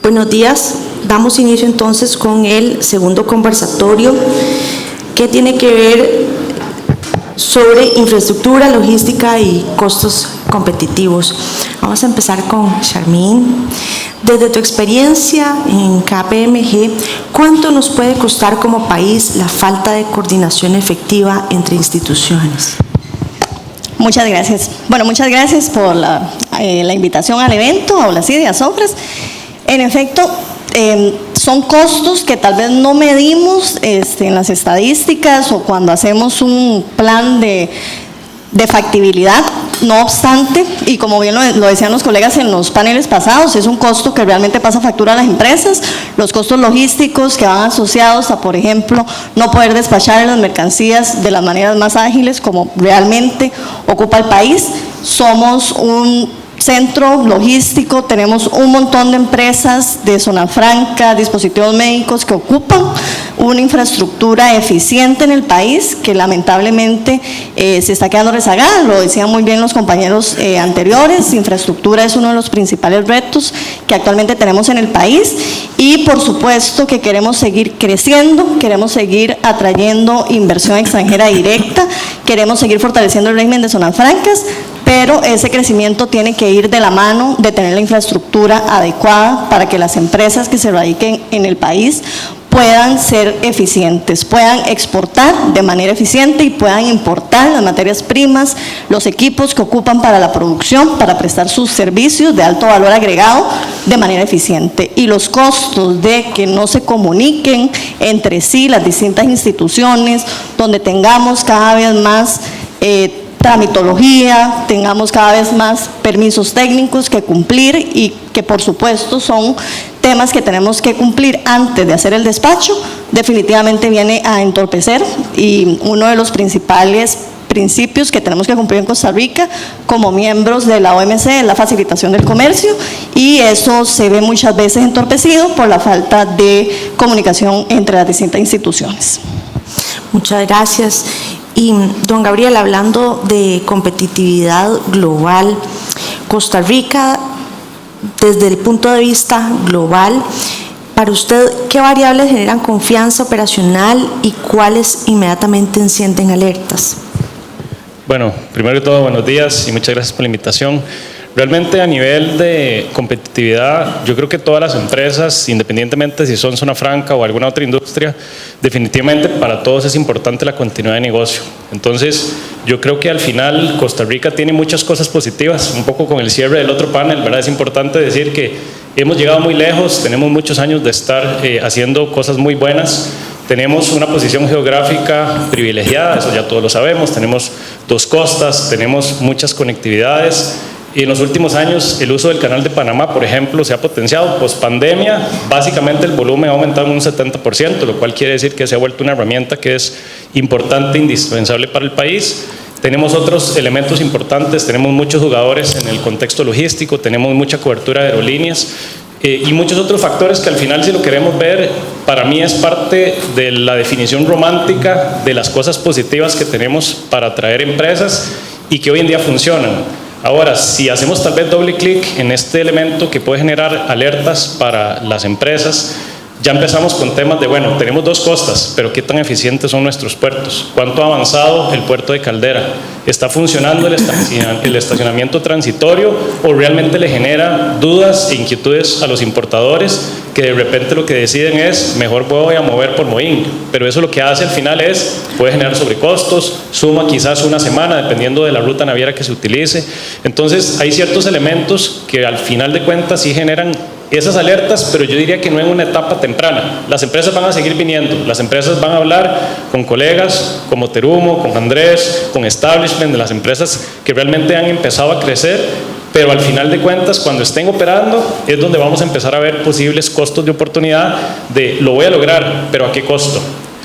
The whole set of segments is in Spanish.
Buenos días. Damos inicio entonces con el segundo conversatorio que tiene que ver sobre infraestructura, logística y costos competitivos. Vamos a empezar con Charmín. Desde tu experiencia en KPMG, ¿cuánto nos puede costar como país la falta de coordinación efectiva entre instituciones? Muchas gracias. Bueno, muchas gracias por la invitación al evento, a Olacid y a Sofres. En efecto, son costos que tal vez no medimos en las estadísticas o cuando hacemos un plan de factibilidad. No obstante, y como bien lo decían los colegas en los paneles pasados, es un costo que realmente pasa factura a las empresas. Los costos logísticos que van asociados a, por ejemplo, no poder despachar las mercancías de las maneras más ágiles como realmente ocupa el país. Somos un centro logístico, tenemos un montón de empresas de zona franca, dispositivos médicos que ocupan una infraestructura eficiente en el país que lamentablemente se está quedando rezagada. Lo decían muy bien los compañeros anteriores. Infraestructura es uno de los principales retos que actualmente tenemos en el país y por supuesto que queremos seguir creciendo, queremos seguir atrayendo inversión extranjera directa, queremos seguir fortaleciendo el régimen de zonas francas, pero ese crecimiento tiene que ir de la mano de tener la infraestructura adecuada para que las empresas que se radiquen en el país puedan ser eficientes, puedan exportar de manera eficiente y puedan importar las materias primas, los equipos que ocupan para la producción, para prestar sus servicios de alto valor agregado de manera eficiente. Y los costos de que no se comuniquen entre sí las distintas instituciones, donde tengamos cada vez más tramitología, tengamos cada vez más permisos técnicos que cumplir y que por supuesto son temas que tenemos que cumplir antes de hacer el despacho, definitivamente viene a entorpecer y uno de los principales principios que tenemos que cumplir en Costa Rica como miembros de la OMC es la facilitación del comercio y eso se ve muchas veces entorpecido por la falta de comunicación entre las distintas instituciones. Muchas gracias. Y don Gabriel, hablando de competitividad global, Costa Rica, desde el punto de vista global, para usted, ¿qué variables generan confianza operacional y cuáles inmediatamente encienden alertas? Bueno, primero que todo, buenos días y muchas gracias por la invitación. Realmente a nivel de competitividad, yo creo que todas las empresas, independientemente si son zona franca o alguna otra industria, definitivamente para todos es importante la continuidad de negocio. Entonces, yo creo que al final Costa Rica tiene muchas cosas positivas, un poco con el cierre del otro panel, ¿verdad? Es importante decir que hemos llegado muy lejos, tenemos muchos años de estar haciendo cosas muy buenas. Tenemos una posición geográfica privilegiada, eso ya todos lo sabemos, tenemos dos costas, tenemos muchas conectividades. Y en los últimos años el uso del canal de Panamá, por ejemplo, se ha potenciado. Post pandemia, básicamente el volumen ha aumentado en un 70%, lo cual quiere decir que se ha vuelto una herramienta que es importante, indispensable para el país. Tenemos otros elementos importantes, tenemos muchos jugadores en el contexto logístico, tenemos mucha cobertura de aerolíneas y muchos otros factores que al final, si lo queremos ver, para mí es parte de la definición romántica de las cosas positivas que tenemos para atraer empresas y que hoy en día funcionan. Ahora, si hacemos tal vez doble clic en este elemento que puede generar alertas para las empresas, ya empezamos con temas de, bueno, tenemos dos costas, pero ¿qué tan eficientes son nuestros puertos? ¿Cuánto ha avanzado el puerto de Caldera? ¿Está funcionando el estacionamiento transitorio o realmente le genera dudas e inquietudes a los importadores que de repente lo que deciden es, mejor voy a mover por Moín? Pero eso lo que hace al final es, puede generar sobrecostos, suma quizás una semana, dependiendo de la ruta naviera que se utilice. Entonces, hay ciertos elementos que al final de cuentas sí generan esas alertas, pero yo diría que no en una etapa temprana. Las empresas van a seguir viniendo, las empresas van a hablar con colegas como Terumo, con Andrés, con Establishment, de las empresas que realmente han empezado a crecer, pero al final de cuentas, cuando estén operando, es donde vamos a empezar a ver posibles costos de oportunidad de lo voy a lograr, pero ¿a qué costo?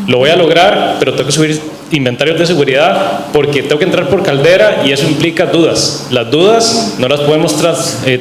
Lo voy a lograr, pero tengo que subir inventarios de seguridad porque tengo que entrar por Caldera y eso implica dudas. Las dudas no las podemos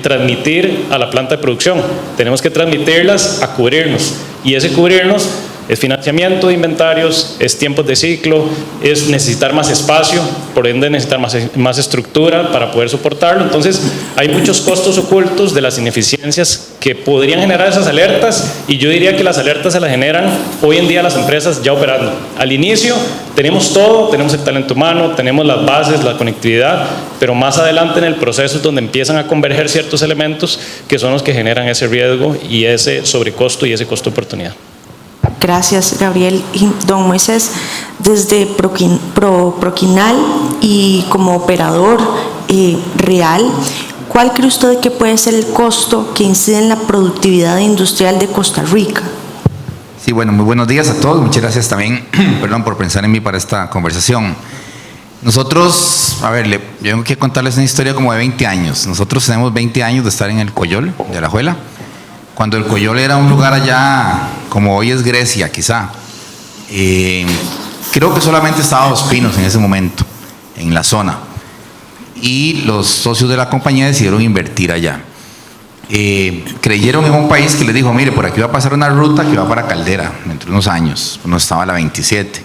transmitir a la planta de producción, tenemos que transmitirlas a cubrirnos y ese cubrirnos Es financiamiento de inventarios, es tiempos de ciclo, es necesitar más espacio, por ende necesitar más estructura para poder soportarlo. Entonces, hay muchos costos ocultos de las ineficiencias que podrían generar esas alertas, y yo diría que las alertas se las generan hoy en día las empresas ya operando. Al inicio tenemos todo, tenemos el talento humano, tenemos las bases, la conectividad, pero más adelante en el proceso es donde empiezan a converger ciertos elementos que son los que generan ese riesgo y ese sobrecosto y ese costo de oportunidad. Gracias, Gabriel. Y don Moisés, desde Proquinal y como operador real, ¿cuál cree usted que puede ser el costo que incide en la productividad industrial de Costa Rica? Sí, bueno, muy buenos días a todos. Muchas gracias también, perdón, por pensar en mí para esta conversación. Nosotros, a ver, yo tengo que contarles una historia como de 20 años. Nosotros tenemos 20 años de estar en el Coyol de Alajuela, cuando el Coyol era un lugar allá, como hoy es Grecia, quizá. Creo que solamente estaba Dos Pinos en ese momento, en la zona. Y los socios de la compañía decidieron invertir allá. Creyeron en un país que les dijo, mire, por aquí va a pasar una ruta que va para Caldera, dentro de unos años, no estaba la 27.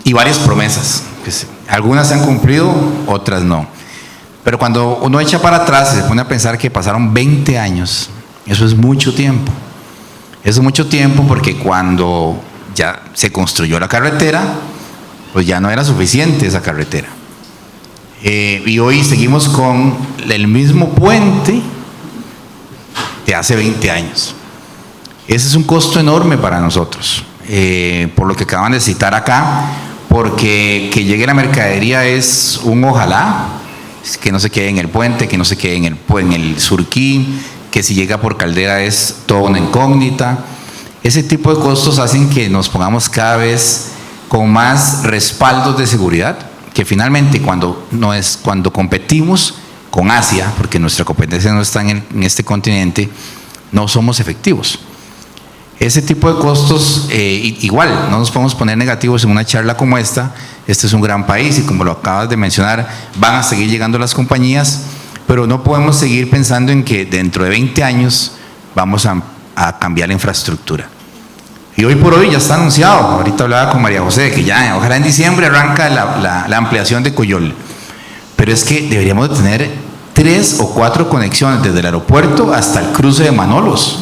Y varias promesas, algunas se han cumplido, otras no. Pero cuando uno echa para atrás y se pone a pensar que pasaron 20 años, eso es mucho tiempo. Eso es mucho tiempo porque cuando ya se construyó la carretera, pues ya no era suficiente esa carretera. Y hoy seguimos con el mismo puente de hace 20 años. Ese es un costo enorme para nosotros, por lo que acaban de citar acá, porque que llegue la mercadería es un ojalá, que no se quede en el puente, que no se quede en el Surquí, que si llega por Caldera es toda una incógnita. Ese tipo de costos hacen que nos pongamos cada vez con más respaldos de seguridad, que finalmente cuando competimos con Asia, porque nuestra competencia no está en este continente, no somos efectivos. Ese tipo de costos, igual, no nos podemos poner negativos en una charla como esta. Este es un gran país y como lo acabas de mencionar, van a seguir llegando las compañías, pero no podemos seguir pensando en que dentro de 20 años vamos a cambiar la infraestructura. Y hoy por hoy ya está anunciado, ahorita hablaba con María José, que ya ojalá en diciembre arranca la ampliación de Coyol, pero es que deberíamos de tener 3 o 4 conexiones desde el aeropuerto hasta el cruce de Manolos.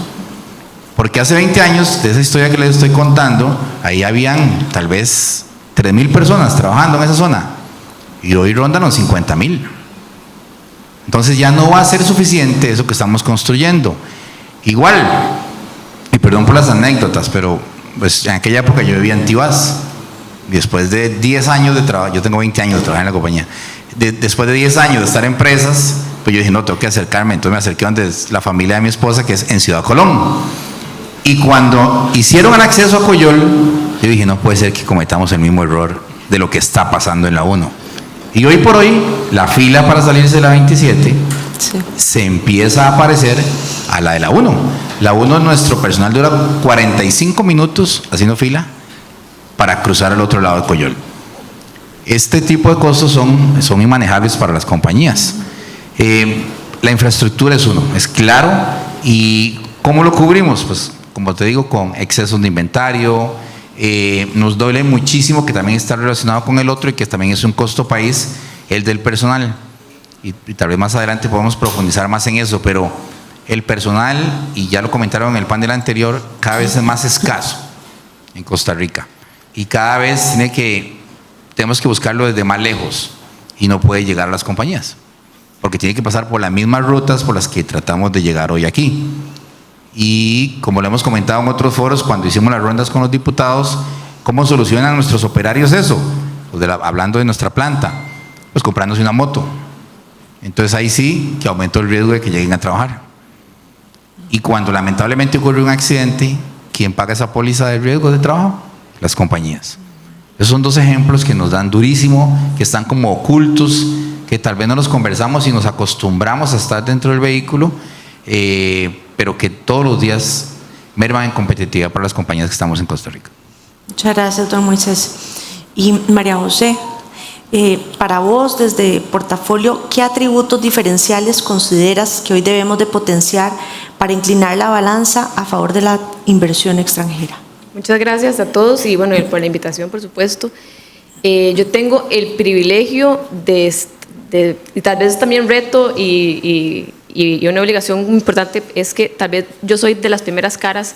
Porque hace 20 años, de esa historia que les estoy contando, ahí habían tal vez 3,000 personas trabajando en esa zona y hoy rondan los 50,000. Entonces ya no va a ser suficiente eso que estamos construyendo. Igual, y perdón por las anécdotas, pero pues en aquella época yo vivía en Tibás y después de 10 años de trabajo, yo tengo 20 años de trabajar en la compañía, después de 10 años de estar en empresas, pues yo dije, no, tengo que acercarme. Entonces me acerqué donde es la familia de mi esposa, que es en Ciudad Colón. Y cuando hicieron el acceso a Coyol, yo dije, no puede ser que cometamos el mismo error de lo que está pasando en la 1. Y hoy por hoy, la fila para salirse de la 27 se empieza a parecer a la de la 1. La 1, nuestro personal dura 45 minutos haciendo fila para cruzar al otro lado de Coyol. Este tipo de costos son inmanejables para las compañías. La infraestructura es uno, es claro. ¿Y cómo lo cubrimos? Pues como te digo, con excesos de inventario. Nos duele muchísimo que también está relacionado con el otro y que también es un costo país, el del personal. Y tal vez más adelante podamos profundizar más en eso, pero el personal, y ya lo comentaron en el panel anterior, cada vez es más escaso en Costa Rica. Y cada vez tenemos que buscarlo desde más lejos y no puede llegar a las compañías, porque tiene que pasar por las mismas rutas por las que tratamos de llegar hoy aquí. Y como lo hemos comentado en otros foros, cuando hicimos las rondas con los diputados, ¿cómo solucionan nuestros operarios eso? Pues hablando de nuestra planta, pues comprándose una moto. Entonces ahí sí que aumentó el riesgo de que lleguen a trabajar. Y cuando lamentablemente ocurre un accidente, ¿quién paga esa póliza de riesgo de trabajo? Las compañías. Esos son 2 ejemplos que nos dan durísimo, que están como ocultos, que tal vez no los conversamos y nos acostumbramos a estar dentro del vehículo, pero que todos los días merman en competitividad para las compañías que estamos en Costa Rica. Muchas gracias, don Moisés. Y María José, Para vos, desde Portafolio, ¿qué atributos diferenciales consideras que hoy debemos de potenciar para inclinar la balanza a favor de la inversión extranjera? Muchas gracias a todos y bueno, por la invitación, por supuesto. Yo tengo el privilegio y tal vez también reto y una obligación importante es que tal vez yo soy de las primeras caras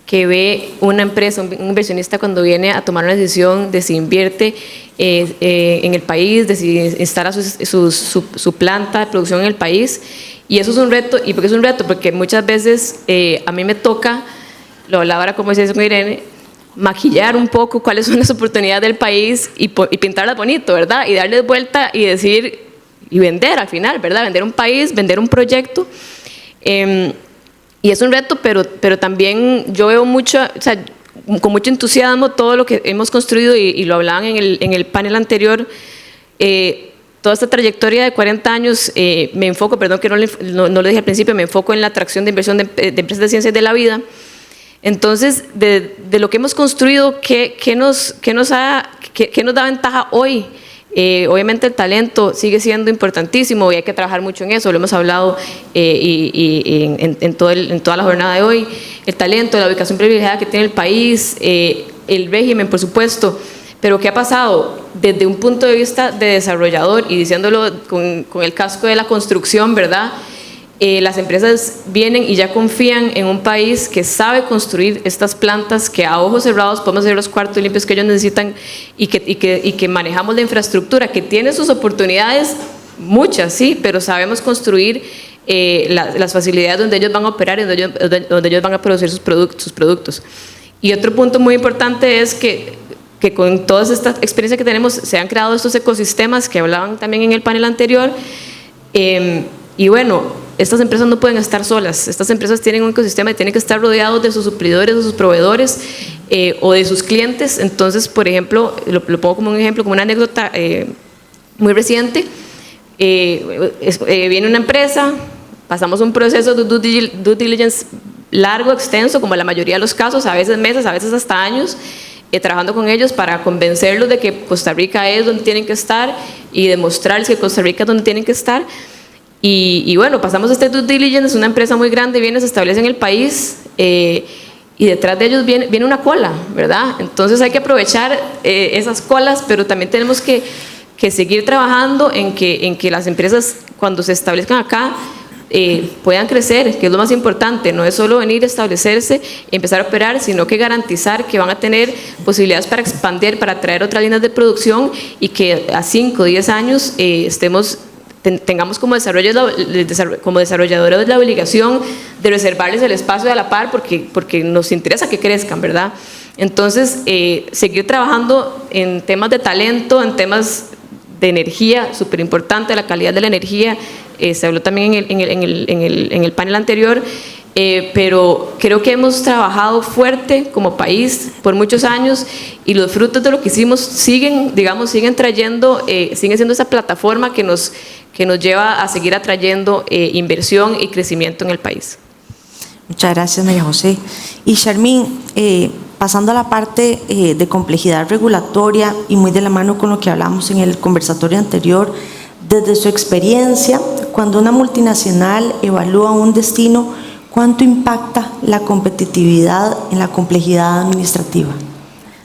que ve una empresa, un inversionista cuando viene a tomar una decisión de si invierte en el país, de si instala su planta de producción en el país. Y eso es un reto. ¿Y por qué es un reto? Porque muchas veces a mí me toca, lo hablaba ahora como decía con Irene, maquillar un poco cuáles son las oportunidades del país y pintarlas bonito, ¿verdad? Y darles vuelta y decir, y vender al final, ¿verdad? Vender un país, vender un proyecto. Y es un reto, pero también yo veo mucho, o sea, con mucho entusiasmo todo lo que hemos construido y lo hablaban en el panel anterior. Toda esta trayectoria de 40 años, me enfoco, perdón que no lo dije al principio, me enfoco en la atracción de inversión de empresas de ciencias de la vida. Entonces, de lo que hemos construido, ¿qué nos da ventaja hoy? Obviamente el talento sigue siendo importantísimo y hay que trabajar mucho en eso, lo hemos hablado en toda la jornada de hoy. El talento, la ubicación privilegiada que tiene el país, el régimen, por supuesto. Pero ¿qué ha pasado? Desde un punto de vista de desarrollador y diciéndolo con el casco de la construcción, ¿verdad? Las empresas vienen y ya confían en un país que sabe construir estas plantas, que a ojos cerrados podemos hacer los cuartos limpios que ellos necesitan y que manejamos la infraestructura, que tiene sus oportunidades, muchas, sí, pero sabemos construir las facilidades donde ellos van a operar y donde ellos van a producir sus productos. Y otro punto muy importante es que con toda esta experiencia que tenemos se han creado estos ecosistemas que hablaban también en el panel anterior. Y bueno, estas empresas no pueden estar solas, estas empresas tienen un ecosistema y tienen que estar rodeados de sus suplidores, de sus proveedores o de sus clientes. Entonces, por ejemplo, lo pongo como un ejemplo, como una anécdota muy reciente. Viene una empresa, pasamos un proceso de due diligence largo, extenso, como la mayoría de los casos, a veces meses, a veces hasta años, trabajando con ellos para convencerlos de que Costa Rica es donde tienen que estar y demostrarles que Costa Rica es donde tienen que estar. Y bueno, pasamos este due diligence, una empresa muy grande viene, se establece en el país y detrás de ellos viene una cola, ¿verdad? Entonces hay que aprovechar esas colas, pero también tenemos que seguir trabajando en que las empresas cuando se establezcan acá puedan crecer, que es lo más importante. No es solo venir a establecerse y empezar a operar, sino que garantizar que van a tener posibilidades para expandir, para traer otras líneas de producción y que a 5 o 10 años tengamos como desarrolladores la obligación de reservarles el espacio a la par porque nos interesa que crezcan, ¿verdad? Entonces, seguir trabajando en temas de talento, en temas de energía, súper importante, la calidad de la energía, se habló también en el panel anterior, pero creo que hemos trabajado fuerte como país por muchos años y los frutos de lo que hicimos siguen trayendo, siguen siendo esa plataforma que nos lleva a seguir atrayendo inversión y crecimiento en el país. Muchas gracias, María José. Y Charmín, pasando a la parte de complejidad regulatoria y muy de la mano con lo que hablamos en el conversatorio anterior, desde su experiencia, cuando una multinacional evalúa un destino, ¿cuánto impacta la competitividad en la complejidad administrativa?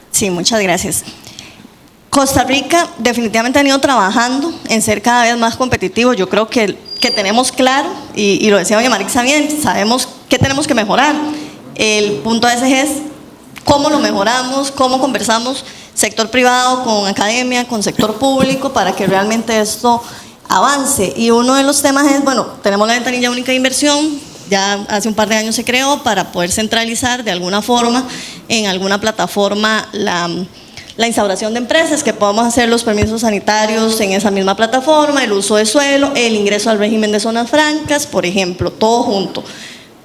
Sí, muchas gracias. Costa Rica definitivamente ha ido trabajando en ser cada vez más competitivo. Yo creo que tenemos claro, y lo decía doña Marixa bien, sabemos que tenemos que mejorar. El punto ese es cómo lo mejoramos, cómo conversamos sector privado con academia, con sector público, para que realmente esto avance. Y uno de los temas es, bueno, tenemos la ventanilla única de inversión, ya hace un par de años se creó para poder centralizar de alguna forma en alguna plataforma la instauración de empresas, que podamos hacer los permisos sanitarios en esa misma plataforma, el uso de suelo, el ingreso al régimen de zonas francas, por ejemplo, todo junto.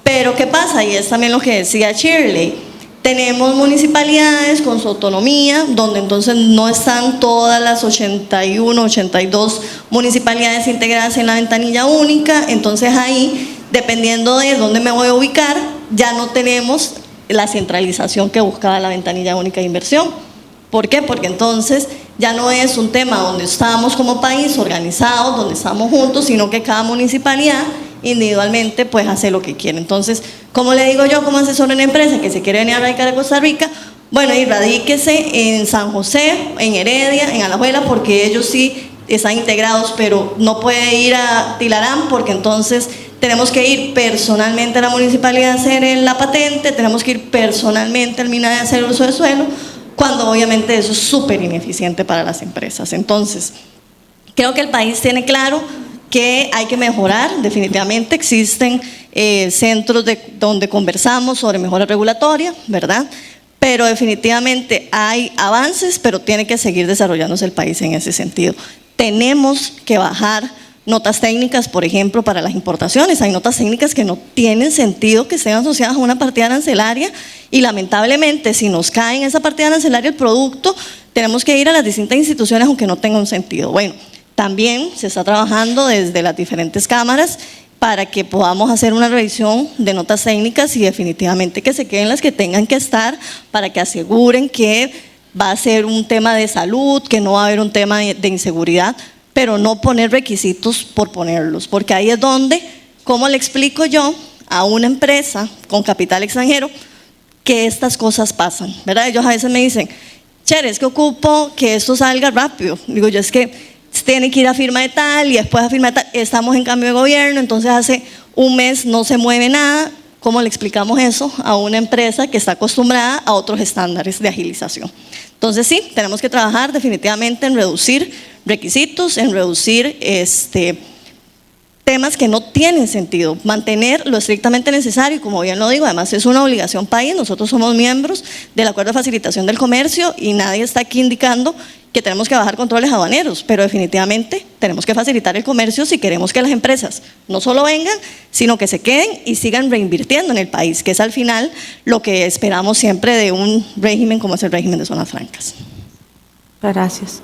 Pero ¿qué pasa? Y es también lo que decía Shirley. Tenemos municipalidades con su autonomía, donde entonces no están todas las 81, 82 municipalidades integradas en la ventanilla única. Entonces ahí, dependiendo de dónde me voy a ubicar, ya no tenemos la centralización que buscaba la ventanilla única de inversión. ¿Por qué? Porque entonces ya no es un tema donde estamos como país organizados, donde estamos juntos, sino que cada municipalidad individualmente pues hace lo que quiere. Entonces, ¿cómo le digo yo como asesor de una empresa que se quiere venir a radicar a Costa Rica? Bueno, y radíquese en San José, en Heredia, en Alajuela, porque ellos sí están integrados, pero no puede ir a Tilarán porque entonces tenemos que ir personalmente a la municipalidad a hacer la patente, tenemos que ir personalmente al MINADE a hacer uso de suelo, cuando obviamente eso es súper ineficiente para las empresas. Entonces, creo que el país tiene claro que hay que mejorar, definitivamente existen centros donde conversamos sobre mejora regulatoria, ¿verdad? Pero definitivamente hay avances, pero tiene que seguir desarrollándose el país en ese sentido. Tenemos que bajar notas técnicas, por ejemplo, para las importaciones. Hay notas técnicas que no tienen sentido que estén asociadas a una partida arancelaria y lamentablemente si nos cae en esa partida arancelaria el producto, tenemos que ir a las distintas instituciones aunque no tenga un sentido. Bueno, también se está trabajando desde las diferentes cámaras para que podamos hacer una revisión de notas técnicas y definitivamente que se queden las que tengan que estar para que aseguren que va a ser un tema de salud, que no va a haber un tema de inseguridad, pero no poner requisitos por ponerlos, porque ahí es donde, ¿cómo le explico yo a una empresa con capital extranjero que estas cosas pasan? ¿Verdad? Ellos a veces me dicen, Chere, es que ocupo que esto salga rápido. Digo yo, es que tiene que ir a firma de tal y después a firma de tal. Estamos en cambio de gobierno, entonces hace un mes no se mueve nada. ¿Cómo le explicamos eso a una empresa que está acostumbrada a otros estándares de agilización? Entonces sí, tenemos que trabajar definitivamente en reducir requisitos, en reducir temas que no tienen sentido, mantener lo estrictamente necesario, y como bien lo digo, además es una obligación país, nosotros somos miembros del Acuerdo de Facilitación del Comercio y nadie está aquí indicando que tenemos que bajar controles aduaneros, pero definitivamente tenemos que facilitar el comercio si queremos que las empresas no solo vengan, sino que se queden y sigan reinvirtiendo en el país, que es al final lo que esperamos siempre de un régimen como es el régimen de zonas francas. Gracias.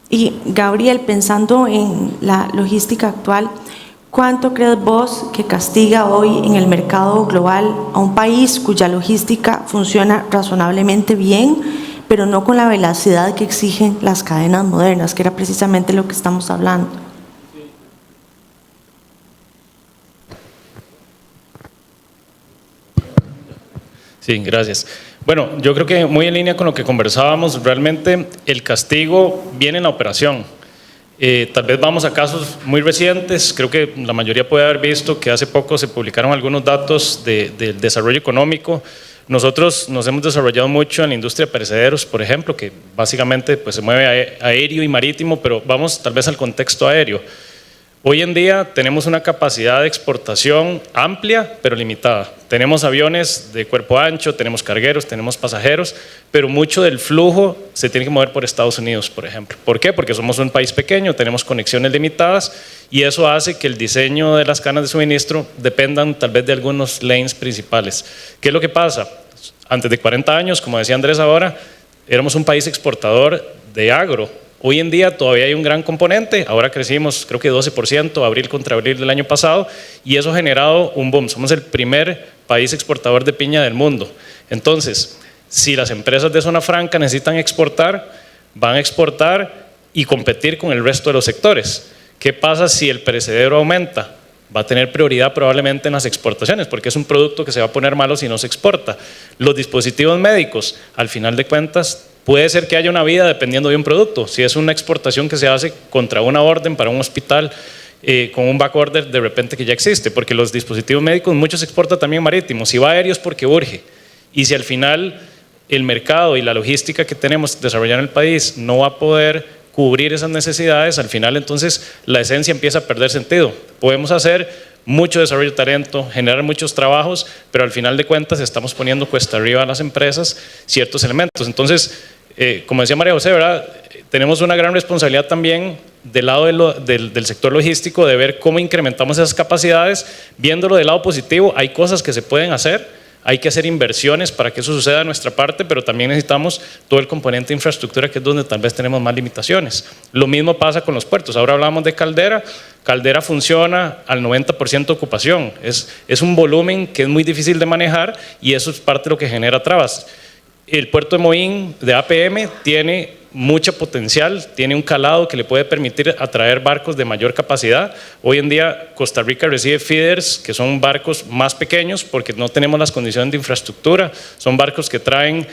Y Gabriel, pensando en la logística actual, ¿cuánto crees vos que castiga hoy en el mercado global a un país cuya logística funciona razonablemente bien, pero no con la velocidad que exigen las cadenas modernas, que era precisamente lo que estamos hablando? Sí, gracias. Bueno, yo creo que muy en línea con lo que conversábamos, realmente el castigo viene en la operación. Tal vez vamos a casos muy recientes, creo que la mayoría puede haber visto que hace poco se publicaron algunos datos del desarrollo económico. Nosotros nos hemos desarrollado mucho en la industria de perecederos, por ejemplo, que básicamente pues, se mueve aéreo y marítimo, pero vamos tal vez al contexto aéreo. Hoy en día tenemos una capacidad de exportación amplia, pero limitada. Tenemos aviones de cuerpo ancho, tenemos cargueros, tenemos pasajeros, pero mucho del flujo se tiene que mover por Estados Unidos, por ejemplo. ¿Por qué? Porque somos un país pequeño, tenemos conexiones limitadas y eso hace que el diseño de las cadenas de suministro dependan tal vez de algunos lanes principales. ¿Qué es lo que pasa? Antes de 40 años, como decía Andrés ahora, éramos un país exportador de agro. Hoy en día todavía hay un gran componente, ahora crecimos creo que 12%, abril contra abril del año pasado, y eso ha generado un boom. Somos el primer país exportador de piña del mundo. Entonces, si las empresas de zona franca necesitan exportar, van a exportar y competir con el resto de los sectores. ¿Qué pasa si el perecedero aumenta? Va a tener prioridad probablemente en las exportaciones, porque es un producto que se va a poner malo si no se exporta. Los dispositivos médicos, al final de cuentas, puede ser que haya una vida dependiendo de un producto. Si es una exportación que se hace contra una orden para un hospital con un back order de repente que ya existe, porque los dispositivos médicos muchos se exportan también marítimos. Si va aéreo es porque urge. Y si al final el mercado y la logística que tenemos desarrollada en el país no va a poder cubrir esas necesidades, al final entonces la esencia empieza a perder sentido. Podemos hacer mucho desarrollo de talento, generar muchos trabajos, pero al final de cuentas estamos poniendo cuesta arriba a las empresas ciertos elementos. Entonces, como decía María José, ¿verdad? Tenemos una gran responsabilidad también del lado del sector logístico de ver cómo incrementamos esas capacidades, viéndolo del lado positivo. Hay cosas que se pueden hacer, hay que hacer inversiones para que eso suceda de nuestra parte, pero también necesitamos todo el componente de infraestructura, que es donde tal vez tenemos más limitaciones. Lo mismo pasa con los puertos. Ahora hablamos de Caldera. Caldera funciona al 90% de ocupación. Es un volumen que es muy difícil de manejar y eso es parte de lo que genera trabas. el puerto de Moín, de APM, tiene mucho potencial, tiene un calado que le puede permitir atraer barcos de mayor capacidad. Hoy en día Costa Rica recibe feeders que son barcos más pequeños porque no tenemos las condiciones de infraestructura, son barcos que traen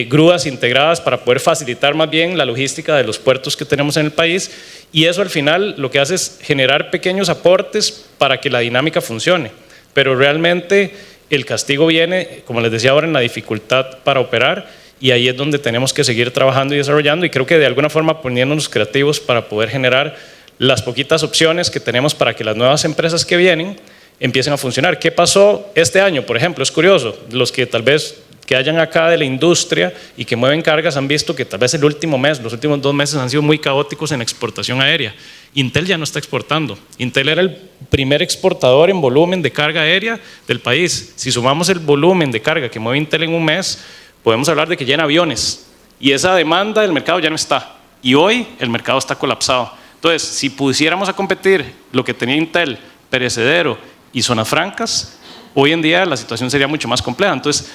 grúas integradas para poder facilitar más bien la logística de los puertos que tenemos en el país, y eso al final lo que hace es generar pequeños aportes para que la dinámica funcione, pero realmente el castigo viene, como les decía ahora, en la dificultad para operar. Y ahí es donde tenemos que seguir trabajando y desarrollando, y creo que de alguna forma poniéndonos creativos para poder generar las poquitas opciones que tenemos para que las nuevas empresas que vienen empiecen a funcionar. ¿Qué pasó este año? Por ejemplo, es curioso, los que tal vez que hayan acá de la industria y que mueven cargas han visto que tal vez el último mes, los últimos 2 meses han sido muy caóticos en exportación aérea. Intel ya no está exportando. Intel era el primer exportador en volumen de carga aérea del país. Si sumamos el volumen de carga que mueve Intel en un mes, podemos hablar de que llena aviones, y esa demanda del mercado ya no está, y hoy el mercado está colapsado. Entonces, si pusiéramos a competir lo que tenía Intel, perecedero y zonas francas, hoy en día la situación sería mucho más compleja. Entonces,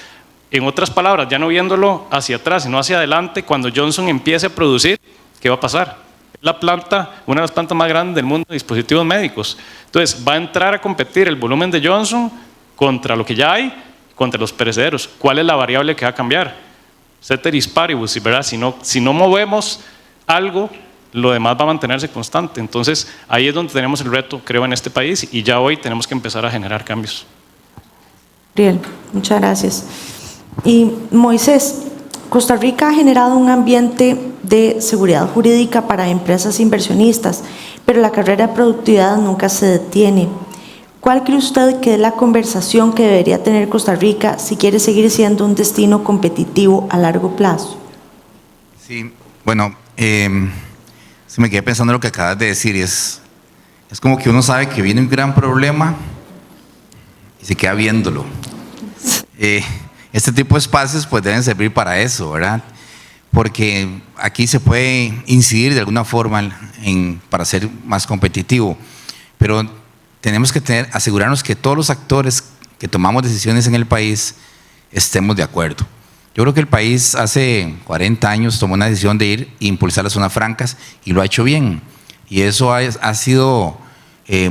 en otras palabras, ya no viéndolo hacia atrás, sino hacia adelante, cuando Johnson empiece a producir, ¿qué va a pasar? La planta, una de las plantas más grandes del mundo de dispositivos médicos. Entonces, va a entrar a competir el volumen de Johnson contra lo que ya hay, contra los perecederos. ¿Cuál es la variable que va a cambiar? Ceteris paribus, ¿verdad? Si no movemos algo, lo demás va a mantenerse constante. Entonces, ahí es donde tenemos el reto, creo, en este país, y ya hoy tenemos que empezar a generar cambios. Gabriel, muchas gracias. Y Moisés, Costa Rica ha generado un ambiente de seguridad jurídica para empresas inversionistas, pero la carrera de productividad nunca se detiene. ¿Cuál cree usted que es la conversación que debería tener Costa Rica si quiere seguir siendo un destino competitivo a largo plazo? Sí, bueno, se me quedé pensando en lo que acabas de decir, y es como que uno sabe que viene un gran problema y se queda viéndolo. Este tipo de espacios pues deben servir para eso, ¿verdad? Porque aquí se puede incidir de alguna forma para ser más competitivo, pero tenemos que asegurarnos que todos los actores que tomamos decisiones en el país estemos de acuerdo. Yo creo que el país hace 40 años tomó una decisión de ir e impulsar las zonas francas y lo ha hecho bien. Y eso ha sido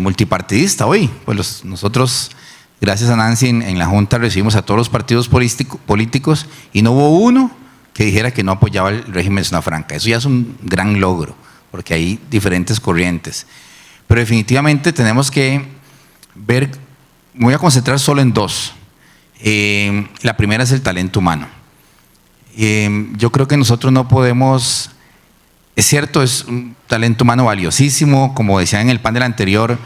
multipartidista hoy. Pues nosotros, gracias a Nancy, en la Junta recibimos a todos los partidos políticos y no hubo uno que dijera que no apoyaba el régimen de zona franca. Eso ya es un gran logro, porque hay diferentes corrientes. Pero definitivamente tenemos que ver, me voy a concentrar solo en 2. La primera es el talento humano. Yo creo que nosotros no podemos, es cierto, es un talento humano valiosísimo, como decía en el panel anterior,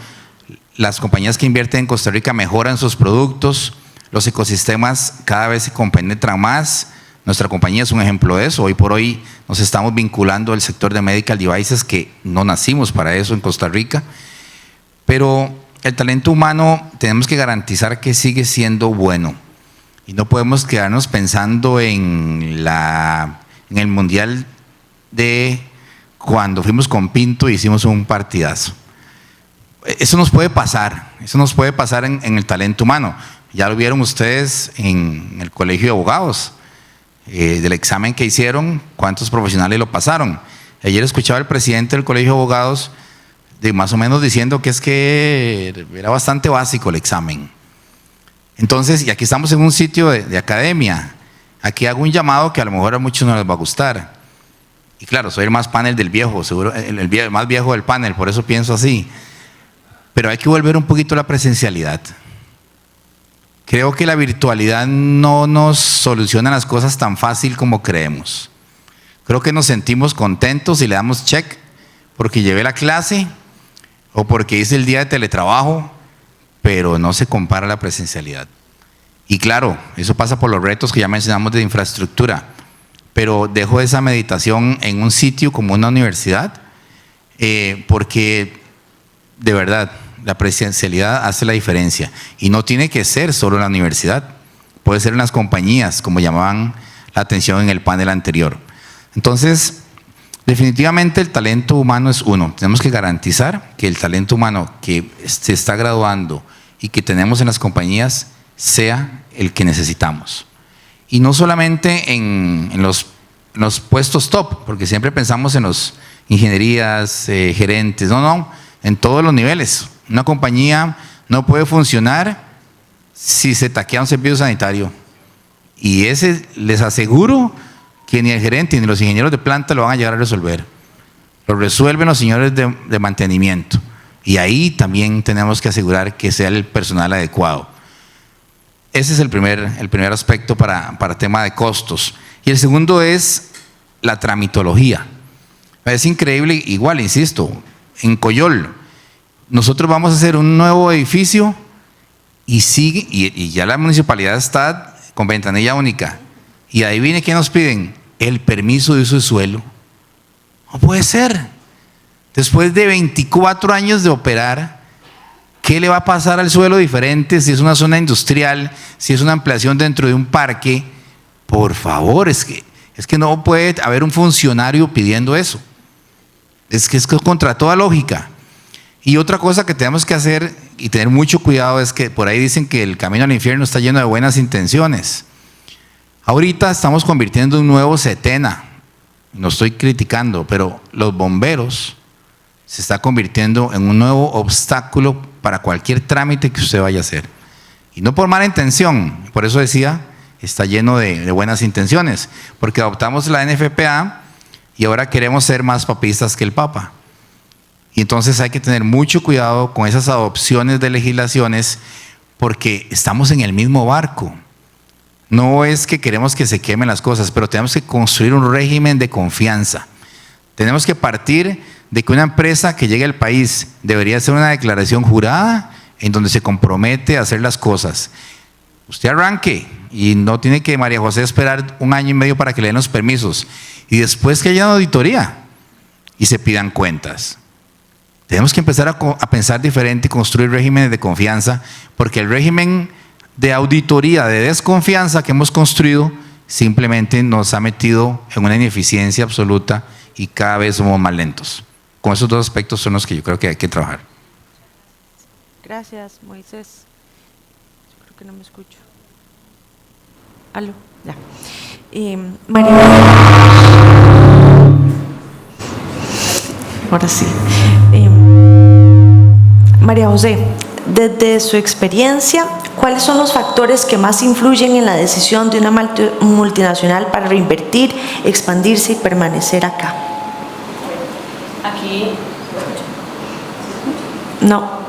las compañías que invierten en Costa Rica mejoran sus productos, los ecosistemas cada vez se compenetran más. Nuestra compañía es un ejemplo de eso. Hoy por hoy nos estamos vinculando al sector de medical devices, que no nacimos para eso en Costa Rica, pero el talento humano tenemos que garantizar que sigue siendo bueno y no podemos quedarnos pensando en el mundial de cuando fuimos con Pinto e hicimos un partidazo. Eso nos puede pasar en el talento humano. Ya lo vieron ustedes en el Colegio de Abogados. Del examen que hicieron, cuántos profesionales lo pasaron. Ayer escuchaba al presidente del Colegio de Abogados más o menos diciendo que era bastante básico el examen. Entonces, y aquí estamos en un sitio de academia. Aquí hago un llamado que a lo mejor a muchos no les va a gustar. Y claro, soy el más panel del viejo, seguro, el más viejo del panel, por eso pienso así. Pero hay que volver un poquito a la presencialidad. Creo que la virtualidad no nos soluciona las cosas tan fácil como creemos. Creo que nos sentimos contentos y le damos check porque llevé la clase o porque hice el día de teletrabajo, pero no se compara la presencialidad. Y claro, eso pasa por los retos que ya mencionamos de infraestructura, pero dejo esa meditación en un sitio como una universidad, porque de verdad, la presencialidad hace la diferencia y no tiene que ser solo en la universidad, puede ser en las compañías, como llamaban la atención en el panel anterior. Entonces, definitivamente el talento humano es uno. Tenemos que garantizar que el talento humano que se está graduando y que tenemos en las compañías sea el que necesitamos. y no solamente en los puestos top, porque siempre pensamos en los ingenierías, gerentes, no, en todos los niveles. Una compañía no puede funcionar si se taquea un servicio sanitario. Y ese les aseguro que ni el gerente ni los ingenieros de planta lo van a llegar a resolver. Lo resuelven los señores de mantenimiento. Y ahí también tenemos que asegurar que sea el personal adecuado. Ese es el primer aspecto para tema de costos. Y el segundo es la tramitología. Es increíble, igual, insisto, en Coyol, nosotros vamos a hacer un nuevo edificio y ya la municipalidad está con ventanilla única. Y ahí viene que nos piden el permiso de uso de suelo. No puede ser. Después de 24 años de operar, ¿qué le va a pasar al suelo diferente si es una zona industrial, si es una ampliación dentro de un parque? Por favor, es que no puede haber un funcionario pidiendo eso. Es contra toda lógica. Y otra cosa que tenemos que hacer y tener mucho cuidado es que por ahí dicen que el camino al infierno está lleno de buenas intenciones. Ahorita estamos convirtiendo un nuevo Setena. No estoy criticando, pero los bomberos se está convirtiendo en un nuevo obstáculo para cualquier trámite que usted vaya a hacer. Y no por mala intención, por eso decía, está lleno de buenas intenciones, porque adoptamos la NFPA y ahora queremos ser más papistas que el Papa. Y entonces hay que tener mucho cuidado con esas adopciones de legislaciones, porque estamos en el mismo barco. No es que queremos que se quemen las cosas, pero tenemos que construir un régimen de confianza. Tenemos que partir de que una empresa que llegue al país debería hacer una declaración jurada en donde se compromete a hacer las cosas. Usted arranque y no tiene que María José esperar 1 año y medio para que le den los permisos. Y después que haya una auditoría y se pidan cuentas. Tenemos que empezar a pensar diferente y construir regímenes de confianza, porque el régimen de auditoría, de desconfianza que hemos construido, simplemente nos ha metido en una ineficiencia absoluta y cada vez somos más lentos. Con esos dos aspectos son los que yo creo que hay que trabajar. Gracias, Moisés. Yo creo que no me escucho. Aló, ya. María. Ahora sí. María José, desde su experiencia, ¿cuáles son los factores que más influyen en la decisión de una multinacional para reinvertir, expandirse y permanecer acá? Aquí. No.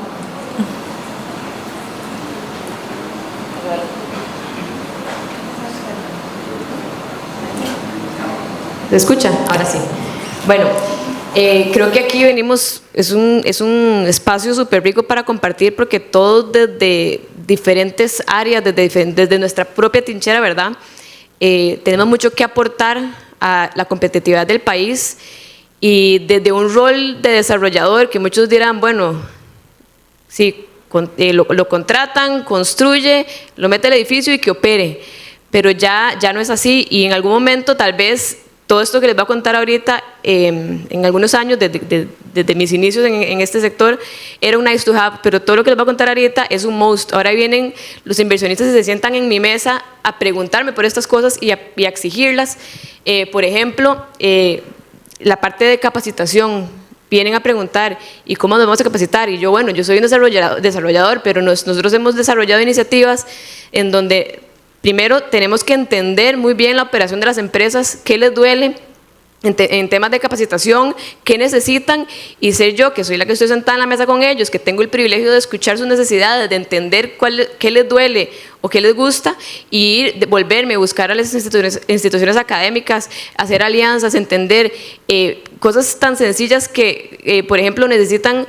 ¿Se escucha? Ahora sí. Bueno, creo que aquí venimos, es un espacio súper rico para compartir, porque todos desde diferentes áreas, desde nuestra propia trinchera, ¿verdad? Tenemos mucho que aportar a la competitividad del país, y desde un rol de desarrollador que muchos dirán, bueno, sí, lo contratan, construye, lo mete al edificio y que opere, pero ya no es así, y en algún momento tal vez todo esto que les voy a contar ahorita, en algunos años, desde mis inicios en este sector, era un nice to have, pero todo lo que les voy a contar ahorita es un must. Ahora vienen los inversionistas y se sientan en mi mesa a preguntarme por estas cosas y a exigirlas. Por ejemplo, la parte de capacitación. Vienen a preguntar, ¿y cómo nos vamos a capacitar? Y yo, bueno, yo soy un desarrollador, pero nosotros hemos desarrollado iniciativas en donde primero tenemos que entender muy bien la operación de las empresas, qué les duele en temas de capacitación, qué necesitan, y ser yo, que soy la que estoy sentada en la mesa con ellos, que tengo el privilegio de escuchar sus necesidades, de entender qué les duele o qué les gusta, y volverme a buscar a las instituciones académicas, hacer alianzas, entender cosas tan sencillas que, por ejemplo, necesitan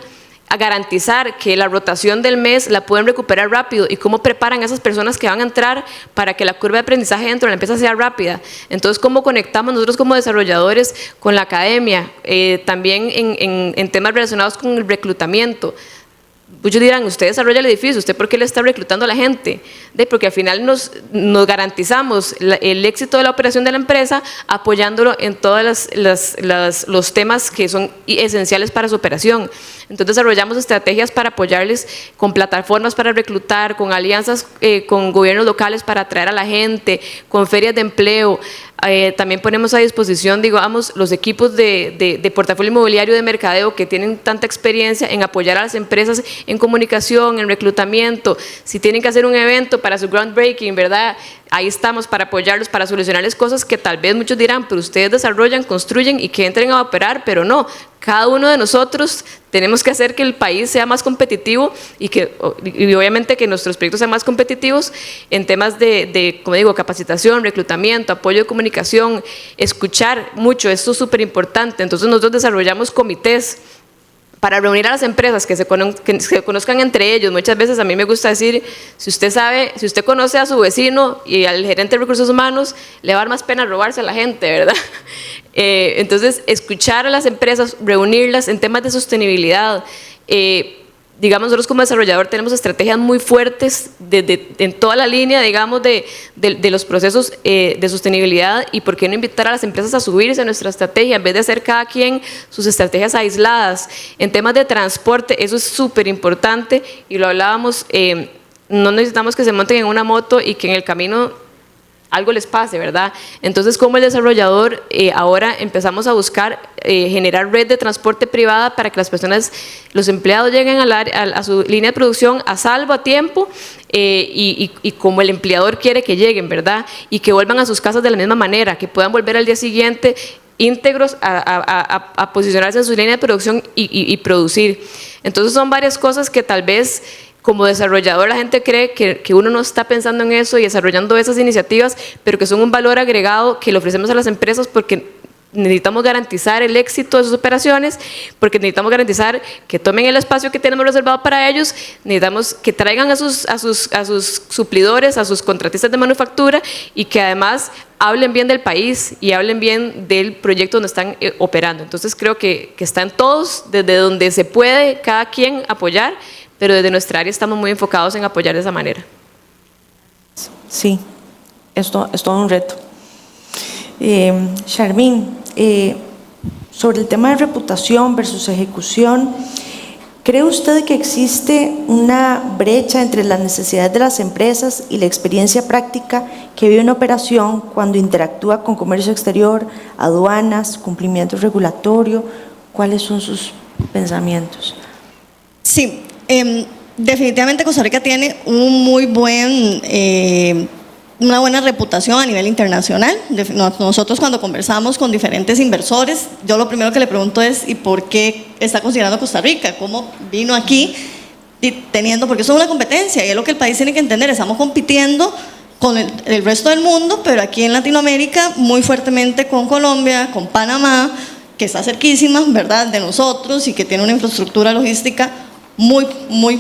a garantizar que la rotación del mes la pueden recuperar rápido, y cómo preparan a esas personas que van a entrar para que la curva de aprendizaje dentro de la empresa sea rápida. Entonces, ¿cómo conectamos nosotros como desarrolladores con la academia? También en temas relacionados con el reclutamiento. muchos dirán, usted desarrolla el edificio, ¿usted por qué le está reclutando a la gente? Porque al final nos garantizamos el éxito de la operación de la empresa apoyándolo en todos los temas que son esenciales para su operación. Entonces desarrollamos estrategias para apoyarles con plataformas para reclutar, con alianzas con gobiernos locales para atraer a la gente, con ferias de empleo. También ponemos a disposición, digamos, los equipos de portafolio inmobiliario de mercadeo que tienen tanta experiencia en apoyar a las empresas en comunicación, en reclutamiento. Si tienen que hacer un evento para su groundbreaking, ¿verdad? Ahí estamos para apoyarlos, para solucionarles cosas que tal vez muchos dirán, pero ustedes desarrollan, construyen y que entren a operar, pero no. Cada uno de nosotros tenemos que hacer que el país sea más competitivo y obviamente que nuestros proyectos sean más competitivos en temas de, como digo, capacitación, reclutamiento, apoyo de comunicación, escuchar mucho, esto es súper importante. Entonces nosotros desarrollamos comités para reunir a las empresas, que se conozcan entre ellos. Muchas veces a mí me gusta decir, si usted conoce a su vecino y al gerente de recursos humanos, le va a dar más pena robarse a la gente, ¿verdad? Entonces, escuchar a las empresas, reunirlas en temas de sostenibilidad. Digamos, nosotros como desarrollador tenemos estrategias muy fuertes en toda la línea, digamos, de los procesos de sostenibilidad, y por qué no invitar a las empresas a subirse a nuestra estrategia en vez de hacer cada quien sus estrategias aisladas. En temas de transporte, eso es súper importante y lo hablábamos, no necesitamos que se monten en una moto y que en el camino algo les pase, ¿verdad? Entonces, como el desarrollador, ahora empezamos a buscar generar red de transporte privada para que las personas, los empleados lleguen a su línea de producción a salvo, a tiempo, y como el empleador quiere que lleguen, ¿verdad? Y que vuelvan a sus casas de la misma manera, que puedan volver al día siguiente íntegros a posicionarse en su línea de producción y producir. Entonces, son varias cosas que tal vez como desarrollador la gente cree que uno no está pensando en eso y desarrollando esas iniciativas, pero que son un valor agregado que le ofrecemos a las empresas porque necesitamos garantizar el éxito de sus operaciones, porque necesitamos garantizar que tomen el espacio que tenemos reservado para ellos, necesitamos que traigan a sus suplidores, a sus contratistas de manufactura, y que además hablen bien del país y hablen bien del proyecto donde están operando. Entonces creo que están todos, desde donde se puede cada quien apoyar, pero desde nuestra área estamos muy enfocados en apoyar de esa manera. Sí, esto es todo un reto. Charmín, sobre el tema de reputación versus ejecución, ¿cree usted que existe una brecha entre las necesidades de las empresas y la experiencia práctica que vive una operación cuando interactúa con comercio exterior, aduanas, cumplimiento regulatorio? ¿Cuáles son sus pensamientos? Sí. Definitivamente Costa Rica tiene una buena reputación a nivel internacional. Nosotros cuando conversamos con diferentes inversores, yo lo primero que le pregunto es ¿y por qué está considerando Costa Rica? ¿Cómo vino aquí porque eso es una competencia y es lo que el país tiene que entender? Estamos compitiendo con el resto del mundo, pero aquí en Latinoamérica muy fuertemente con Colombia, con Panamá, que está cerquísima, ¿verdad?, de nosotros y que tiene una infraestructura logística muy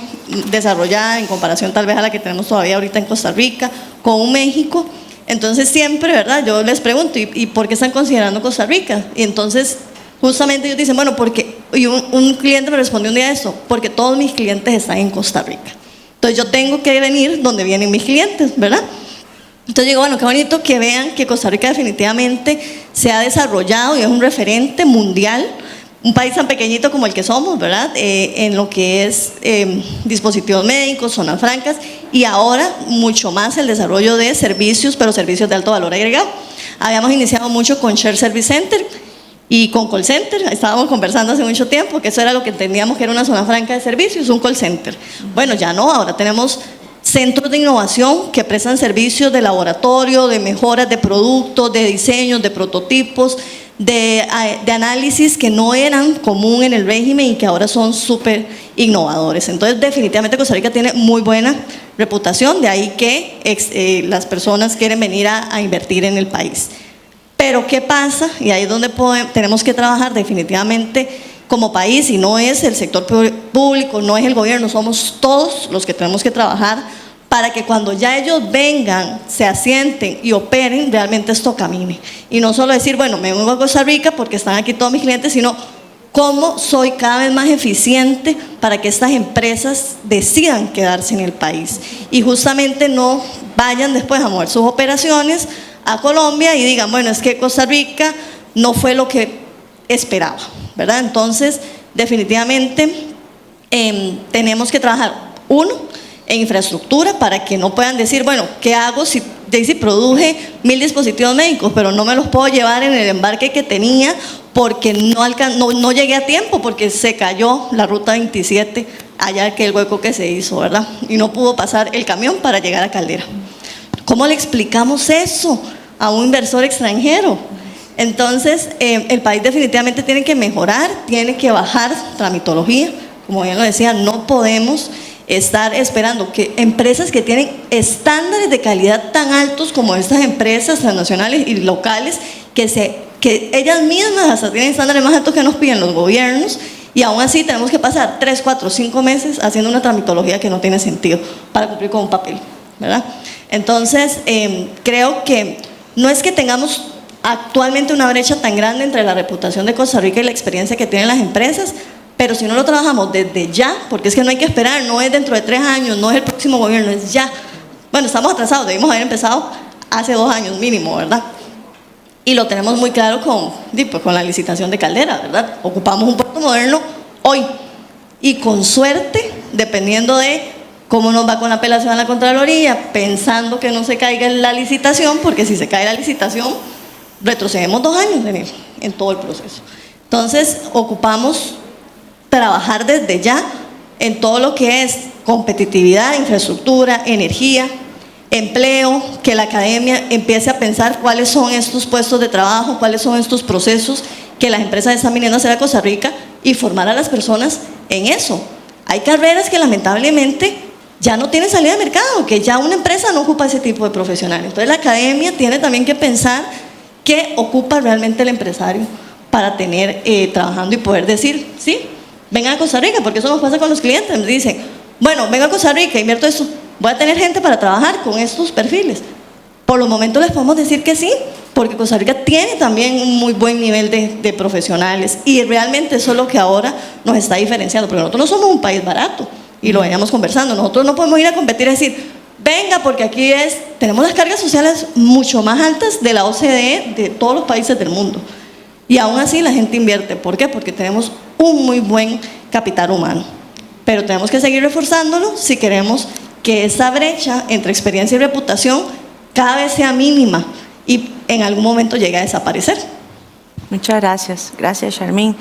desarrollada en comparación tal vez a la que tenemos todavía ahorita en Costa Rica, con México. Entonces siempre, ¿verdad?, yo les pregunto, ¿y por qué están considerando Costa Rica? Y entonces justamente ellos dicen, bueno, porque, y un cliente me respondió un día esto, porque todos mis clientes están en Costa Rica. Entonces yo tengo que venir donde vienen mis clientes, ¿verdad? Entonces digo, bueno, qué bonito que vean que Costa Rica definitivamente se ha desarrollado y es un referente mundial, un país tan pequeñito como el que somos, ¿verdad?, en lo que es dispositivos médicos, zonas francas, y ahora mucho más el desarrollo de servicios, pero servicios de alto valor agregado. Habíamos iniciado mucho con Share Service Center y con call center. Estábamos conversando hace mucho tiempo que eso era lo que entendíamos que era una zona franca de servicios, un call center. Bueno, ya no, ahora tenemos centros de innovación que prestan servicios de laboratorio, de mejoras de productos, de diseños, de prototipos, de análisis que no eran común en el régimen y que ahora son súper innovadores. Entonces definitivamente Costa Rica tiene muy buena reputación, de ahí que las personas quieren venir a invertir en el país. Pero ¿qué pasa? Y ahí es donde tenemos que trabajar definitivamente como país, y no es el sector público, no es el gobierno, somos todos los que tenemos que trabajar para que cuando ya ellos vengan, se asienten y operen, realmente esto camine. Y no solo decir, bueno, me vengo a Costa Rica porque están aquí todos mis clientes, sino cómo soy cada vez más eficiente para que estas empresas decidan quedarse en el país y justamente no vayan después a mover sus operaciones a Colombia y digan, bueno, es que Costa Rica no fue lo que esperaba, ¿verdad? Entonces, definitivamente tenemos que trabajar, uno, en infraestructura para que no puedan decir, bueno, ¿qué hago si produje 1000 dispositivos médicos, pero no me los puedo llevar en el embarque que tenía porque no llegué a tiempo, porque se cayó la ruta 27, allá aquel hueco que se hizo, ¿verdad? Y no pudo pasar el camión para llegar a Caldera. ¿Cómo le explicamos eso a un inversor extranjero? Entonces, el país definitivamente tiene que mejorar, tiene que bajar tramitología, como bien lo decía, no podemos estar esperando que empresas que tienen estándares de calidad tan altos como estas empresas transnacionales y locales, que ellas mismas hasta tienen estándares más altos que nos piden los gobiernos, y aún así tenemos que pasar 3, 4, 5 meses haciendo una tramitología que no tiene sentido para cumplir con un papel, ¿verdad? Entonces, creo que no es que tengamos actualmente una brecha tan grande entre la reputación de Costa Rica y la experiencia que tienen las empresas, pero si no lo trabajamos desde ya, porque es que no hay que esperar, no es dentro de 3 años, no es el próximo gobierno, es ya. Bueno, estamos atrasados, debimos haber empezado hace 2 años mínimo, ¿verdad? Y lo tenemos muy claro con la licitación de Caldera, ¿verdad? Ocupamos un puerto moderno hoy. Y con suerte, dependiendo de cómo nos va con la apelación a la Contraloría, pensando que no se caiga la licitación, porque si se cae la licitación, retrocedemos 2 años en todo el proceso. Entonces, ocupamos trabajar desde ya en todo lo que es competitividad, infraestructura, energía, empleo, que la academia empiece a pensar cuáles son estos puestos de trabajo, cuáles son estos procesos que las empresas están viniendo a hacer a Costa Rica y formar a las personas en eso. Hay carreras que lamentablemente ya no tienen salida de mercado, que ya una empresa no ocupa ese tipo de profesionales. Entonces la academia tiene también que pensar qué ocupa realmente el empresario para tener trabajando y poder decir, sí, vengan a Costa Rica, porque eso nos pasa con los clientes, nos dicen, bueno, venga a Costa Rica, invierto esto, voy a tener gente para trabajar con estos perfiles. Por los momentos les podemos decir que sí, porque Costa Rica tiene también un muy buen nivel de profesionales y realmente eso es lo que ahora nos está diferenciando, porque nosotros no somos un país barato y lo vayamos conversando, nosotros no podemos ir a competir y decir, venga, porque aquí tenemos las cargas sociales mucho más altas de la OCDE, de todos los países del mundo. Y aún así la gente invierte. ¿Por qué? Porque tenemos un muy buen capital humano. Pero tenemos que seguir reforzándolo si queremos que esa brecha entre experiencia y reputación cada vez sea mínima y en algún momento llegue a desaparecer. Muchas gracias. Gracias, Charmín.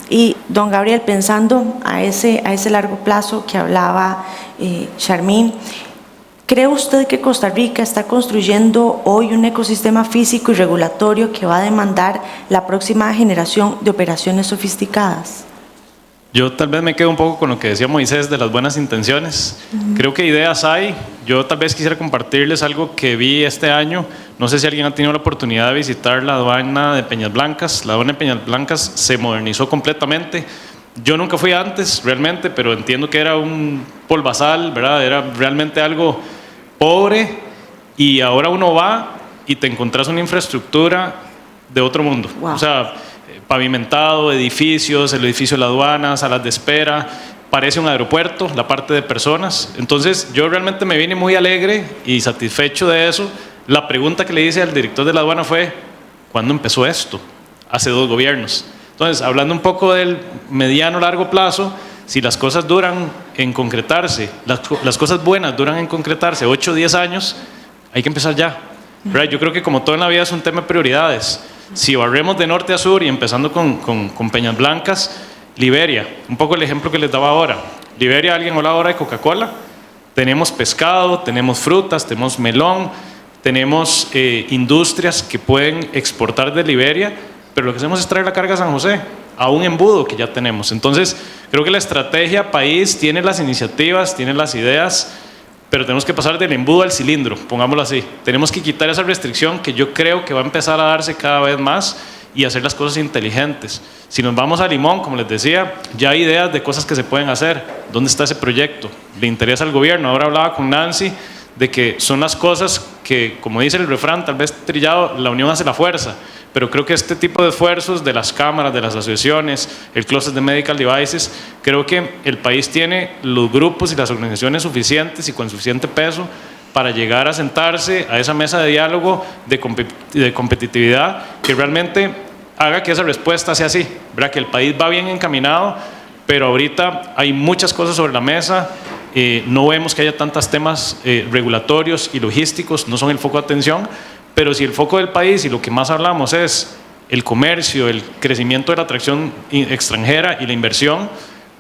Y, don Gabriel, pensando a ese largo plazo que hablaba Charmín, ¿cree usted que Costa Rica está construyendo hoy un ecosistema físico y regulatorio que va a demandar la próxima generación de operaciones sofisticadas? Yo tal vez me quedo un poco con lo que decía Moisés de las buenas intenciones. Creo que ideas hay. Yo tal vez quisiera compartirles algo que vi este año. No sé si alguien ha tenido la oportunidad de visitar la aduana de Peñas Blancas. La aduana de Peñas Blancas se modernizó completamente. Yo nunca fui antes realmente, pero entiendo que era un polvazal, ¿verdad? Era realmente algo pobre y ahora uno va y te encontrás una infraestructura de otro mundo. Wow. O sea, pavimentado, edificios, el edificio de la aduana, salas de espera, parece un aeropuerto, la parte de personas. Entonces yo realmente me vine muy alegre y satisfecho de eso. La pregunta que le hice al director de la aduana fue, ¿cuándo empezó esto? Hace 2 gobiernos. Entonces, hablando un poco del mediano largo plazo, si las cosas duran en concretarse, las cosas buenas duran en concretarse 8 o 10 años, hay que empezar ya. ¿Right? Yo creo que como todo en la vida es un tema de prioridades. Si barremos de norte a sur y empezando con Peñas Blancas, Liberia, un poco el ejemplo que les daba ahora. Liberia, alguien hablaba ahora de Coca-Cola. Tenemos pescado, tenemos frutas, tenemos melón, tenemos industrias que pueden exportar de Liberia, pero lo que hacemos es traer la carga a San José, a un embudo que ya tenemos. Entonces, creo que la estrategia país tiene las iniciativas, tiene las ideas, pero tenemos que pasar del embudo al cilindro, pongámoslo así. Tenemos que quitar esa restricción que yo creo que va a empezar a darse cada vez más y hacer las cosas inteligentes. Si nos vamos a Limón, como les decía, ya hay ideas de cosas que se pueden hacer. ¿Dónde está ese proyecto? ¿Le interesa al gobierno? Ahora hablaba con Nancy de que son las cosas que, como dice el refrán, tal vez trillado, la unión hace la fuerza. pero creo que este tipo de esfuerzos de las cámaras, de las asociaciones, el Cluster de Medical Devices, creo que el país tiene los grupos y las organizaciones suficientes y con suficiente peso para llegar a sentarse a esa mesa de diálogo de competitividad que realmente haga que esa respuesta sea así, ¿verdad? Que el país va bien encaminado, pero ahorita hay muchas cosas sobre la mesa, no vemos que haya tantos temas regulatorios y logísticos, no son el foco de atención, pero si el foco del país y lo que más hablamos es el comercio, el crecimiento de la atracción extranjera y la inversión,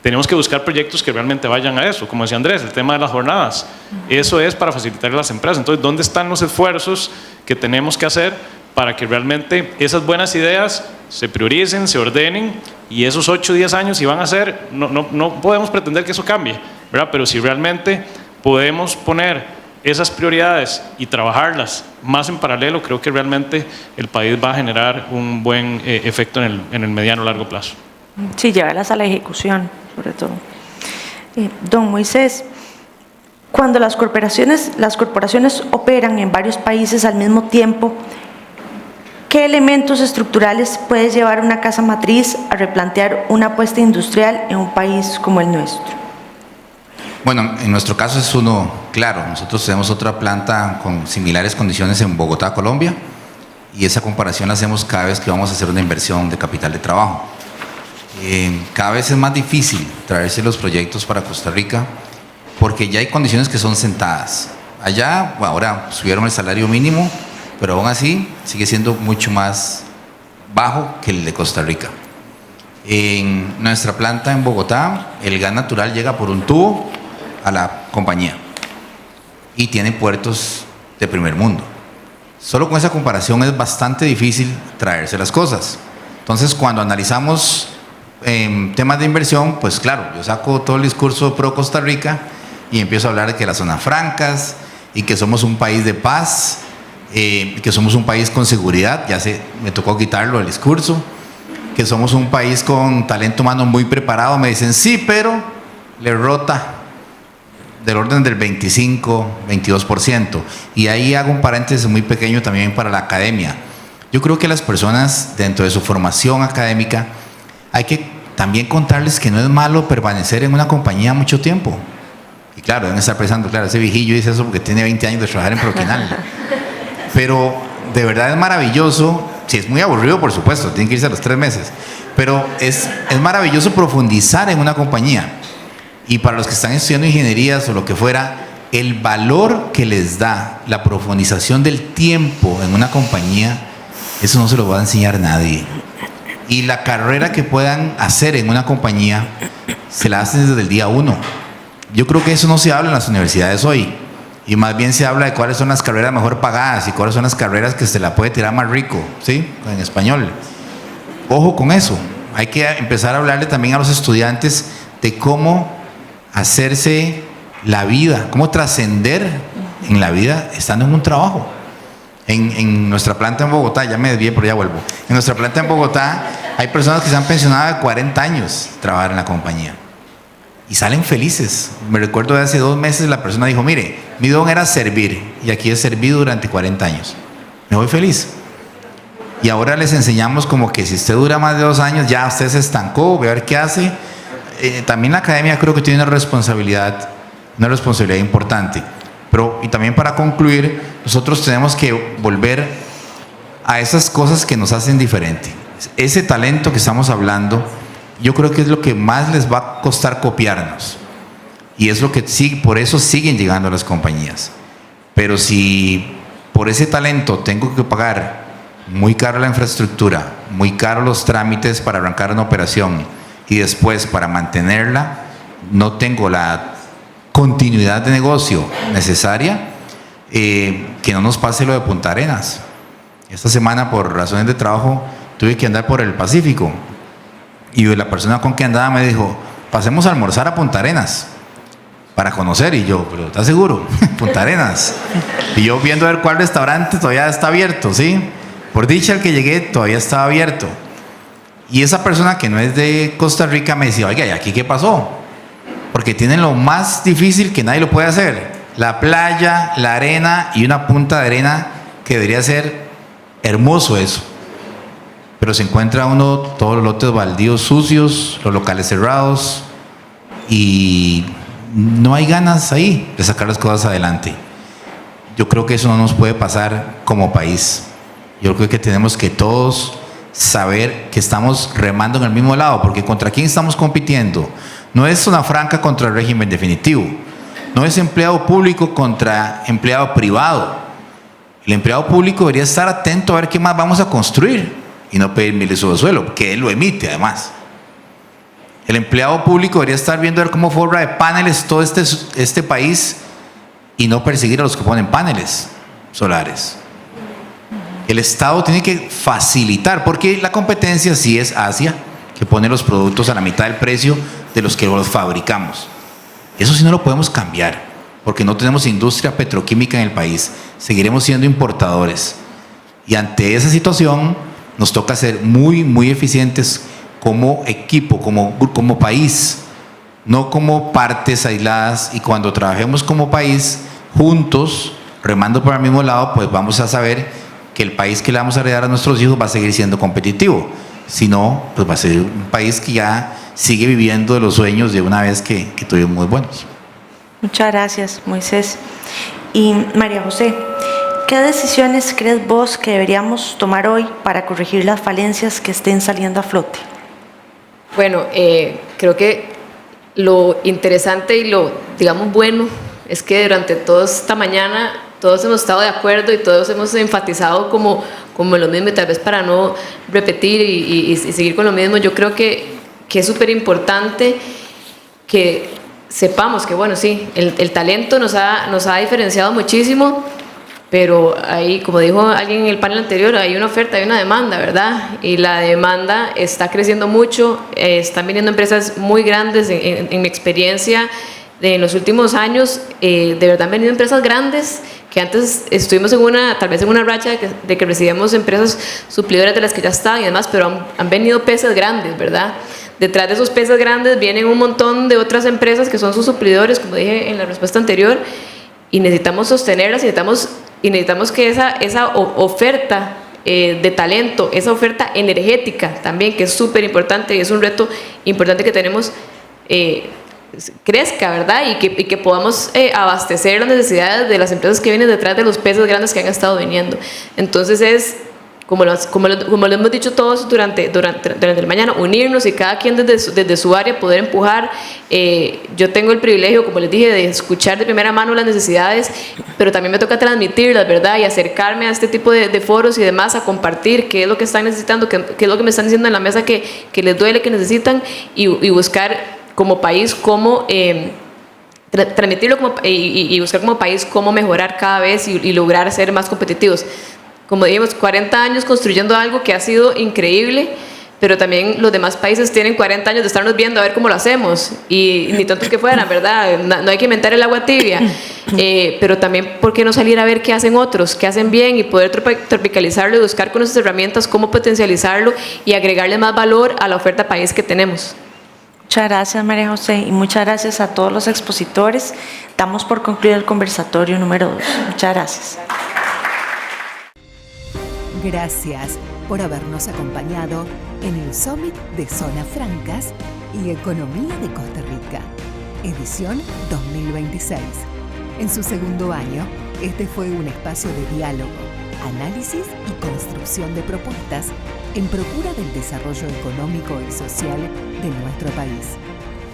tenemos que buscar proyectos que realmente vayan a eso, como decía Andrés, el tema de las jornadas. Eso es para facilitar a las empresas. Entonces, ¿dónde están los esfuerzos que tenemos que hacer para que realmente esas buenas ideas se prioricen, se ordenen y esos 8 o 10 años si van a ser, no podemos pretender que eso cambie, ¿verdad? Pero si realmente podemos poner esas prioridades y trabajarlas más en paralelo, creo que realmente el país va a generar un buen efecto en el mediano o largo plazo. Sí, llevarlas a la ejecución, sobre todo. Don Moisés, cuando las corporaciones operan en varios países al mismo tiempo, ¿qué elementos estructurales puede llevar una casa matriz a replantear una apuesta industrial en un país como el nuestro? Bueno, en nuestro caso es uno claro. Nosotros tenemos otra planta con similares condiciones en Bogotá, Colombia, y esa comparación la hacemos cada vez que vamos a hacer una inversión de capital de trabajo. Cada vez es más difícil traerse los proyectos para Costa Rica porque ya hay condiciones que son sentadas. Allá, bueno, ahora subieron el salario mínimo, pero aún así sigue siendo mucho más bajo que el de Costa Rica. En nuestra planta en Bogotá, el gas natural llega por un tubo a la compañía y tiene puertos de primer mundo. Solo con esa comparación es bastante difícil traerse las cosas. Entonces, cuando analizamos temas de inversión, pues claro, yo saco todo el discurso pro Costa Rica y empiezo a hablar de que las zonas francas y que somos un país de paz, que somos un país con seguridad, me tocó quitarlo del discurso, que somos un país con talento humano muy preparado. Me dicen, sí, pero le rota del orden del 25-22%. Y ahí hago un paréntesis muy pequeño también para la academia. Yo creo que las personas, dentro de su formación académica, hay que también contarles que no es malo permanecer en una compañía mucho tiempo. Y claro, deben estar pensando, claro, ese viejillo dice eso porque tiene 20 años de trabajar en Proquinal. Pero de verdad es maravilloso. Sí, es muy aburrido, por supuesto, tienen que irse a los 3 meses. Pero es maravilloso profundizar en una compañía. Y para los que están estudiando ingenierías o lo que fuera, el valor que les da la profundización del tiempo en una compañía, eso no se lo va a enseñar nadie. Y la carrera que puedan hacer en una compañía, se la hacen desde el día 1. Yo creo que eso no se habla en las universidades hoy. Y más bien se habla de cuáles son las carreras mejor pagadas y cuáles son las carreras que se la puede tirar más rico, ¿sí? En español. Ojo con eso. Hay que empezar a hablarle también a los estudiantes de cómo hacerse la vida, cómo trascender en la vida estando en un trabajo. En nuestra planta en Bogotá, ya me desvié, pero ya vuelvo. En nuestra planta en Bogotá hay personas que se han pensionado de 40 años trabajar en la compañía y salen felices. Me recuerdo de hace 2 meses la persona dijo, mire, mi don era servir y aquí he servido durante 40 años. Me voy feliz. Y ahora les enseñamos como que si usted dura más de 2 años, ya usted se estancó, ve a ver qué hace. También la academia creo que tiene una responsabilidad importante. Pero, y también para concluir, nosotros tenemos que volver a esas cosas que nos hacen diferente. Ese talento que estamos hablando, yo creo que es lo que más les va a costar copiarnos. Y es lo que sí, por eso siguen llegando a las compañías. Pero si por ese talento tengo que pagar muy caro la infraestructura, muy caro los trámites para arrancar una operación y después para mantenerla, no tengo la continuidad de negocio necesaria, que no nos pase lo de Punta Arenas. Esta semana, por razones de trabajo, tuve que andar por el Pacífico y la persona con quien andaba me dijo, pasemos a almorzar a Punta Arenas para conocer. Y yo, pero ¿estás seguro? Punta Arenas. Y yo viendo a ver cuál restaurante todavía está abierto, ¿sí? Por dicha, el que llegué todavía estaba abierto. Y esa persona que no es de Costa Rica me decía, oiga, ¿y aquí qué pasó? Porque tienen lo más difícil que nadie lo puede hacer: la playa, la arena y una punta de arena que debería ser hermoso eso. pero se encuentra uno todos los lotes baldíos sucios, los locales cerrados, y no hay ganas ahí de sacar las cosas adelante. Yo creo que eso no nos puede pasar como país. Yo creo que tenemos que todos saber que estamos remando en el mismo lado, porque ¿contra quién estamos compitiendo? No es Zona Franca contra el régimen definitivo, no es empleado público contra empleado privado. El empleado público debería estar atento a ver qué más vamos a construir y no pedir miles de suelo, que él lo emite además. El empleado público debería estar viendo a ver cómo forra de paneles todo este país y no perseguir a los que ponen paneles solares. El Estado tiene que facilitar, porque la competencia sí es Asia, que pone los productos a la mitad del precio de los que los fabricamos. Eso sí no lo podemos cambiar, porque no tenemos industria petroquímica en el país. Seguiremos siendo importadores. Y ante esa situación nos toca ser muy, muy eficientes como equipo, como país, no como partes aisladas. Y cuando trabajemos como país, juntos, remando por el mismo lado, pues vamos a saber que el país que le vamos a heredar a nuestros hijos va a seguir siendo competitivo. Si no, pues va a ser un país que ya sigue viviendo de los sueños de una vez que tuvimos muy buenos. Muchas gracias, Moisés. Y María José, ¿qué decisiones crees vos que deberíamos tomar hoy para corregir las falencias que estén saliendo a flote? Bueno, creo que lo interesante y lo, digamos, bueno es que durante toda esta mañana todos hemos estado de acuerdo y todos hemos enfatizado como lo mismo, y tal vez para no repetir y seguir con lo mismo, yo creo que es súper importante que sepamos que, bueno, sí, el talento nos ha diferenciado muchísimo, pero ahí, como dijo alguien en el panel anterior, hay una oferta, hay una demanda, ¿verdad? Y la demanda está creciendo mucho, están viniendo empresas muy grandes, en mi experiencia, en los últimos años, de verdad han venido empresas grandes, que antes estuvimos tal vez en una racha de que recibíamos empresas suplidoras de las que ya estaban y demás, pero han venido peces grandes, ¿verdad? Detrás de esos peces grandes vienen un montón de otras empresas que son sus suplidores, como dije en la respuesta anterior, y necesitamos sostenerlas y necesitamos que esa oferta de talento, esa oferta energética también, que es súper importante y es un reto importante que tenemos, crezca, ¿verdad? Y que podamos abastecer las necesidades de las empresas que vienen detrás de los peces grandes que han estado viniendo. Entonces es, como lo hemos dicho todos durante el mañana, unirnos y cada quien desde su área poder empujar. Yo tengo el privilegio, como les dije, de escuchar de primera mano las necesidades, pero también me toca transmitirlas, ¿verdad? Y acercarme a este tipo de foros y demás, a compartir qué es lo que están necesitando, qué es lo que me están diciendo en la mesa que les duele, que necesitan, y buscar como país cómo transmitirlo y buscar como país cómo mejorar cada vez y lograr ser más competitivos. Como dijimos, 40 años construyendo algo que ha sido increíble, pero también los demás países tienen 40 años de estarnos viendo a ver cómo lo hacemos, y ni tantos que fueran, ¿verdad? No hay que inventar el agua tibia, pero también, ¿por qué no salir a ver qué hacen otros, qué hacen bien, y poder tropicalizarlo y buscar con nuestras herramientas cómo potencializarlo y agregarle más valor a la oferta país que tenemos? Muchas gracias, María José, y muchas gracias a todos los expositores. Damos por concluido el conversatorio número 2. Muchas gracias. Gracias por habernos acompañado en el Summit de Zonas Francas y Economía de Costa Rica, edición 2026. En su segundo año, este fue un espacio de diálogo, análisis y construcción de propuestas en procura del desarrollo económico y social de nuestro país.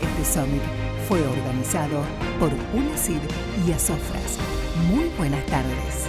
Este Summit fue organizado por UNACID y ASOFRAS. Muy buenas tardes.